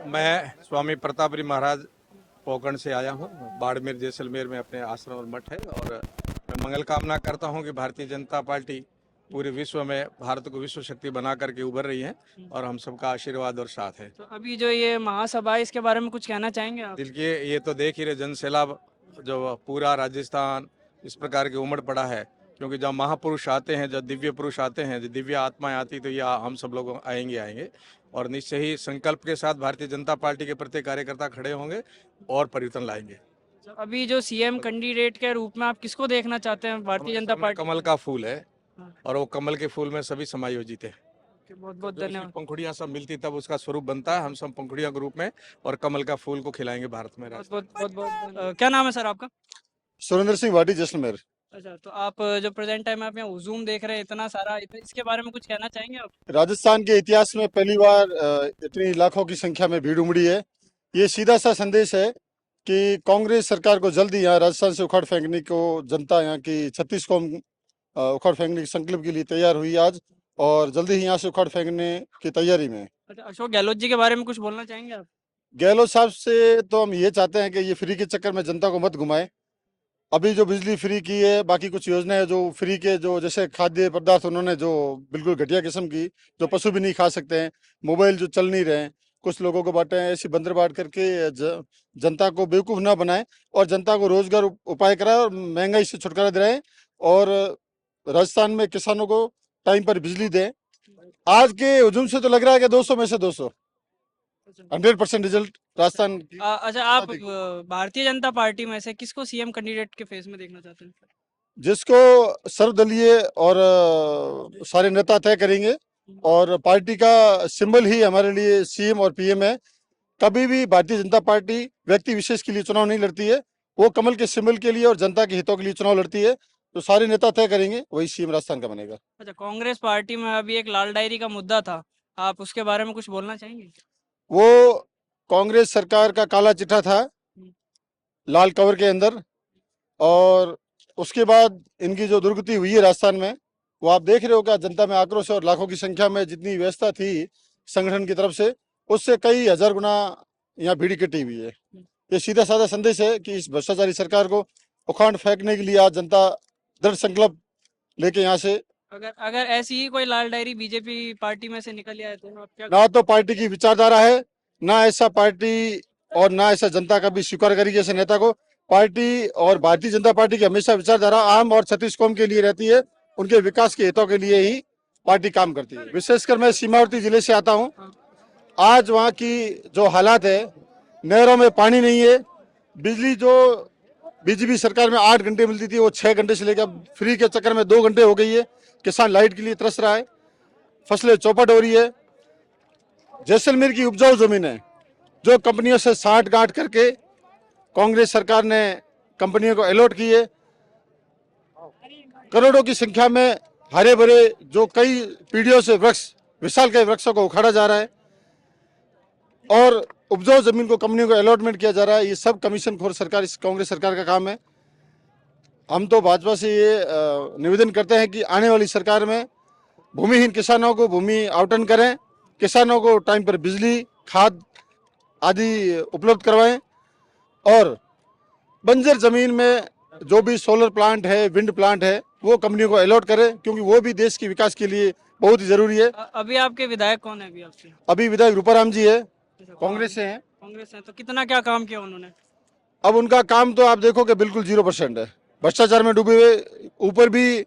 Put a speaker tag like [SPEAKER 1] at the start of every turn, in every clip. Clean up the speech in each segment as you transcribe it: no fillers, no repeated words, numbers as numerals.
[SPEAKER 1] मैं स्वामी प्रतापरी महाराज पोकरण से आया हूँ। बाड़मेर जैसलमेर में अपने आश्रम और मठ है, और मैं मंगल कामना करता हूँ कि भारतीय जनता पार्टी पूरे विश्व में भारत को विश्व शक्ति बना करके उभर रही है, और हम सबका आशीर्वाद और साथ है।
[SPEAKER 2] तो अभी जो ये महासभा है इसके बारे में कुछ कहना चाहेंगे आप?
[SPEAKER 1] देखिए, ये तो देख ही रहे, जन सैलाब जो पूरा राजस्थान इस प्रकार के उमड़ पड़ा है, क्योंकि जब महापुरुष आते हैं, जब दिव्य पुरुष आते हैं, जब दिव्य आत्माएं आती, तो ये हम सब लोग आएंगे। और निश्चय ही संकल्प के साथ भारतीय जनता पार्टी के प्रत्येक कार्यकर्ता खड़े होंगे और परिवर्तन लाएंगे।
[SPEAKER 2] तो अभी जो सीएम कैंडिडेट के रूप में आप किसको देखना चाहते हैं भारतीय जनता पार्टी?
[SPEAKER 1] कमल का फूल है,
[SPEAKER 2] हाँ,
[SPEAKER 1] और वो कमल के फूल में सभी समायोजित है।
[SPEAKER 2] बहुत बहुत
[SPEAKER 1] जब
[SPEAKER 2] धन्यवाद।
[SPEAKER 1] पंखुड़ियां सब मिलती तब उसका स्वरूप बनता है। हम सब पंखुड़ियों के रूप में और कमल का फूल को खिलाएंगे भारत में।
[SPEAKER 2] बहुत बहुत बहुत बहुत क्या नाम है सर आपका?
[SPEAKER 3] सुरेंद्र सिंह भाटी जैसलमेर।
[SPEAKER 2] अच्छा, तो आप जो प्रेजेंट टाइम में आप यहाँ हुजूम देख रहे हैं इतना सारा, इसके बारे में कुछ कहना चाहेंगे आप?
[SPEAKER 3] राजस्थान के इतिहास में पहली बार इतनी लाखों की संख्या में भीड़ उमड़ी है। ये सीधा सा संदेश है कि कांग्रेस सरकार को जल्दी यहाँ राजस्थान से उखाड़ फेंकने को जनता यहाँ की 36 कौम उखाड़ फेंकने के संकल्प के लिए तैयार हुई आज, और जल्दी ही यहाँ से उखाड़ फेंकने की तैयारी में है।
[SPEAKER 2] अच्छा, अशोक गहलोत जी के बारे में कुछ बोलना चाहेंगे आप?
[SPEAKER 3] गहलोत साहब से तो हम ये चाहते हैं कि ये फ्री के चक्कर में जनता को मत घुमाए। अभी जो बिजली फ्री की है, बाकी कुछ योजनाएं जो फ्री के, जो जैसे खाद्य पदार्थ उन्होंने जो बिल्कुल घटिया किस्म की, जो पशु भी नहीं खा सकते हैं, मोबाइल जो चल नहीं रहे हैं, कुछ लोगों को बांटे हैं, ऐसी बंदर बांट करके जनता को बेवकूफ ना बनाए और जनता को रोजगार उपाय कराए और महंगाई से छुटकारा दिलाए, और राजस्थान में किसानों को टाइम पर बिजली दें। आज के हुजूम से तो लग रहा है कि 200 में से 200 100% रिजल्ट राजस्थान की।
[SPEAKER 2] अच्छा, आप भारतीय जनता पार्टी में से किसको सीएम कैंडिडेट के फेस में देखना चाहते हैं?
[SPEAKER 3] जिसको सर्वदलीय और सारे नेता तय करेंगे, और पार्टी का सिंबल ही हमारे लिए सीएम और पीएम है। कभी भी भारतीय जनता पार्टी व्यक्ति विशेष के लिए चुनाव नहीं लड़ती है, वो कमल के सिंबल के लिए और जनता के हितों के लिए चुनाव लड़ती है। तो सारे नेता तय करेंगे, वही सीएम राजस्थान का बनेगा।
[SPEAKER 2] अच्छा, कांग्रेस पार्टी में अभी एक लाल डायरी का मुद्दा था, आप उसके बारे में कुछ बोलना चाहेंगे?
[SPEAKER 3] वो कांग्रेस सरकार का काला चिट्ठा था, लाल कवर के अंदर, और उसके बाद इनकी जो दुर्गति हुई है राजस्थान में, वो आप देख रहे हो क्या जनता में आक्रोश है, और लाखों की संख्या में जितनी व्यवस्था थी संगठन की तरफ से, उससे कई हजार गुना यहाँ भीड़ इकट्ठी हुई है। ये सीधा साधा संदेश है कि इस भ्रष्टाचारी सरकार को उखाड़ फेंकने के लिए आज जनता दृढ़ संकल्प लेके यहाँ से।
[SPEAKER 2] अगर अगर ऐसी ही कोई लाल डायरी बीजेपी पार्टी में से निकल आए तो आप क्या?
[SPEAKER 3] ना तो पार्टी की विचारधारा है, ना ऐसा पार्टी और ना ऐसा जनता कभी स्वीकार करेगी ऐसे नेता को। पार्टी और भारतीय जनता पार्टी की हमेशा विचारधारा आम और छत्तीस कौम के लिए रहती है, उनके विकास के हितों के लिए ही पार्टी काम करती है। विशेषकर मैं सीमावर्ती जिले से आता हूँ। आज वहाँ की जो हालात है, नहरों में पानी नहीं है, बिजली जो बीजेपी सरकार में 8 घंटे मिलती थी वो 6 घंटे से लेकर फ्री के चक्कर में 2 घंटे हो गई है। किसान लाइट के लिए तरस रहा है, फसलें चौपट हो रही है। जैसलमेर की उपजाऊ जमीन है जो कंपनियों से साठ गांठ करके कांग्रेस सरकार ने कंपनियों को अलॉट की है। करोड़ों की संख्या में हरे भरे जो कई पीढ़ियों से वृक्ष, विशाल के वृक्षों को उखाड़ा जा रहा है, और उपजाऊ जमीन को कंपनियों को अलॉटमेंट किया जा रहा है। ये सब कमीशन खोर सरकार, इस कांग्रेस सरकार का काम है। हम तो भाजपा से ये निवेदन करते हैं कि आने वाली सरकार में भूमिहीन किसानों को भूमि आवंटन करें, किसानों को टाइम पर बिजली, खाद आदि उपलब्ध करवाएं, और बंजर जमीन में जो भी सोलर प्लांट है, विंड प्लांट है, वो कंपनियों को अलॉट करें, क्योंकि वो भी देश के विकास के लिए बहुत ही जरूरी है।
[SPEAKER 2] अभी आपके विधायक कौन है अभी आपसे?
[SPEAKER 3] अभी विधायक रूपाराम जी है, कांग्रेस से हैं।
[SPEAKER 2] कांग्रेस है, तो कितना क्या काम किया उन्होंने?
[SPEAKER 3] अब उनका काम तो आप देखो कि बिल्कुल 0% है, भ्रष्टाचार में डूबे हुए। ऊपर भी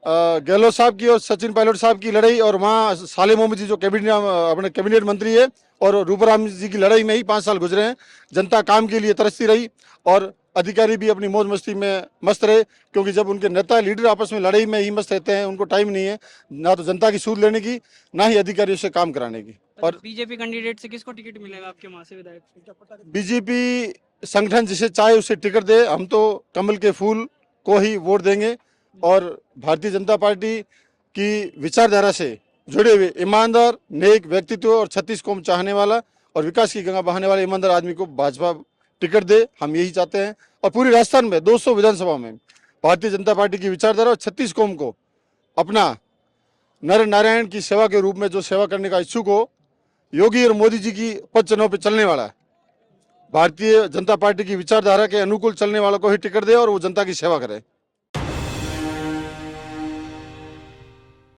[SPEAKER 3] गहलोत साहब की और सचिन पायलट साहब की लड़ाई, और वहाँ साले मोहम्मद जी जो अपने कैबिनेट मंत्री है, और रूपाराम जी की लड़ाई में ही 5 साल गुजरे हैं। जनता काम के लिए तरसती रही, और अधिकारी भी अपनी मौज मस्ती में मस्त रहे, क्योंकि जब उनके नेता लीडर आपस में लड़ाई में ही मस्त रहते हैं, उनको टाइम नहीं है ना तो जनता की सूद लेने की, ना ही अधिकारियों से काम कराने की। और
[SPEAKER 2] बीजेपी कैंडिडेट से किसको टिकट मिलेगा आपके वहां से विधायक से?
[SPEAKER 3] बीजेपी संगठन जिसे चाहे उसे टिकट दे, हम तो कमल के फूल को ही वोट देंगे, और भारतीय जनता पार्टी की विचारधारा से जुड़े हुए ईमानदार, नेक व्यक्तित्व और 36 कौम चाहने वाला और विकास की गंगा बहाने वाले ईमानदार आदमी को भाजपा टिकट दे, हम यही चाहते हैं। और पूरी राजस्थान में 200 विधानसभा में भारतीय जनता पार्टी की विचारधारा और 36 कौम को अपना नर नारायण की सेवा के रूप में जो सेवा करने का इच्छुक हो, योगी और मोदी जी की पद चिन्हों पर चलने वाला है। भारतीय जनता पार्टी की विचारधारा के अनुकूल चलने वालों को ही टिकट दे और वो जनता की सेवा करे।